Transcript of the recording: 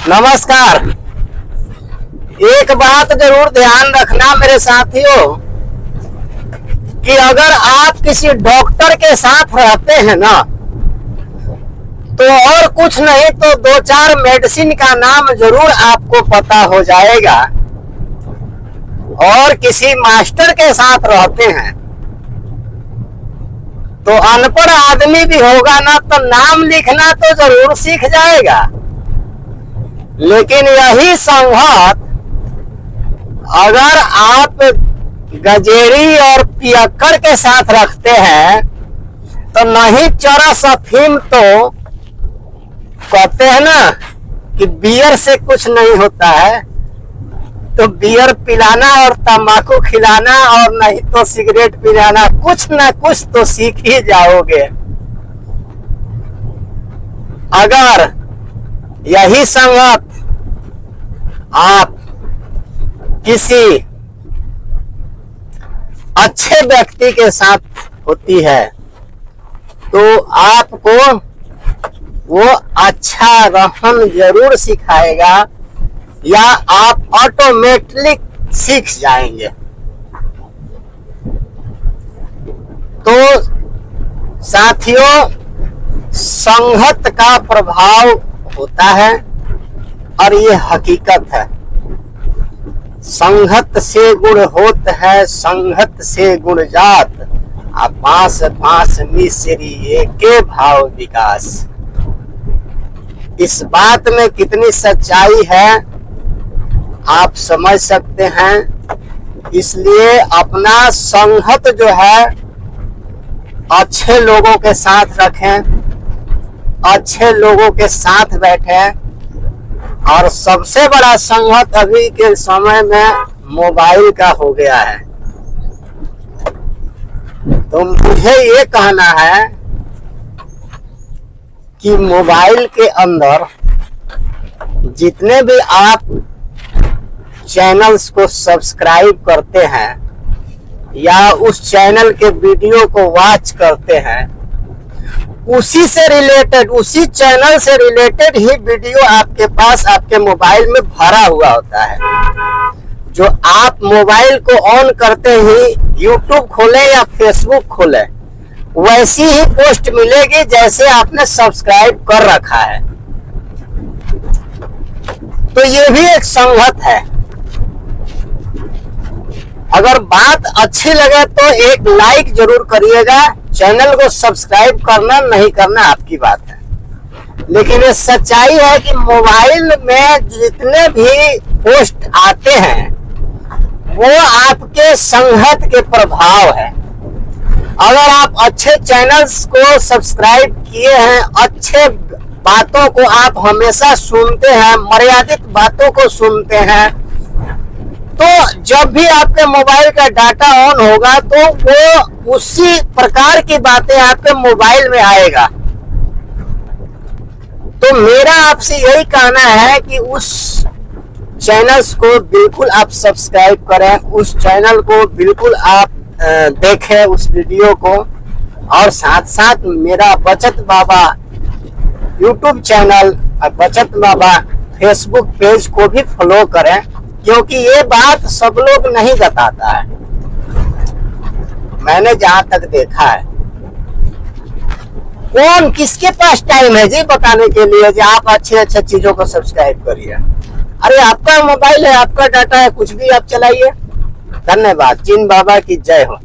नमस्कार। एक बात जरूर ध्यान रखना मेरे साथियों कि अगर आप किसी डॉक्टर के साथ रहते हैं ना, तो और कुछ नहीं तो दो चार मेडिसिन का नाम जरूर आपको पता हो जाएगा। और किसी मास्टर के साथ रहते हैं तो अनपढ़ आदमी भी होगा ना, तो नाम लिखना तो जरूर सीख जाएगा। लेकिन यही संगत अगर आप गजेरी और पियक्कड़ के साथ रखते हैं तो नहीं चरस अफीम, तो कहते हैं ना कि बियर से कुछ नहीं होता है, तो बियर पिलाना और तंबाकू खिलाना और नहीं तो सिगरेट पिलाना, कुछ ना कुछ तो सीख ही जाओगे। अगर यही संगत आप किसी अच्छे व्यक्ति के साथ होती है तो आपको वो अच्छा रहन जरूर सिखाएगा या आप ऑटोमेटिक सीख जाएंगे। तो साथियों, संगत का प्रभाव होता है और ये हकीकत है। संगत से गुण होत है, संगत से गुण जात, बांस बांस मिश्री एके भाव विकास। इस बात में कितनी सच्चाई है आप समझ सकते हैं। इसलिए अपना संगत जो है अच्छे लोगों के साथ रखें, अच्छे लोगों के साथ बैठें। और सबसे बड़ा संगत अभी के समय में मोबाइल का हो गया है। तो मुझे ये कहना है कि मोबाइल के अंदर जितने भी आप चैनल्स को सब्सक्राइब करते हैं या उस चैनल के वीडियो को वॉच करते हैं, उसी से रिलेटेड, उसी चैनल से रिलेटेड ही वीडियो आपके पास आपके मोबाइल में भरा हुआ होता है। जो आप मोबाइल को ऑन करते ही यूट्यूब खोले या फेसबुक खोले, वैसी ही पोस्ट मिलेगी जैसे आपने सब्सक्राइब कर रखा है। तो ये भी एक संगत है। अगर बात अच्छी लगे तो एक लाइक जरूर करिएगा। चैनल को सब्सक्राइब करना नहीं करना आपकी बात है, लेकिन ये सच्चाई है कि मोबाइल में जितने भी पोस्ट आते हैं वो आपके संगत के प्रभाव है। अगर आप अच्छे चैनल्स को सब्सक्राइब किए हैं, अच्छे बातों को आप हमेशा सुनते हैं, मर्यादित बातों को सुनते हैं, तो जब भी आपके मोबाइल का डाटा ऑन होगा तो वो उसी प्रकार की बातें आपके मोबाइल में आएगा। तो मेरा आपसे यही कहना है कि उस चैनल्स को बिल्कुल आप सब्सक्राइब करें, उस चैनल को बिल्कुल आप देखें उस वीडियो को। और साथ साथ मेरा बचत बाबा यूट्यूब चैनल और बचत बाबा फेसबुक पेज को भी फॉलो करें, क्योंकि ये बात सब लोग नहीं बताता है। मैंने जहां तक देखा है, कौन किसके पास टाइम है जी बताने के लिए कि आप अच्छे अच्छे चीजों को सब्सक्राइब करिए। अरे आपका मोबाइल है, आपका डाटा है, कुछ भी आप चलाइए। धन्यवाद। जिन बाबा की जय हो।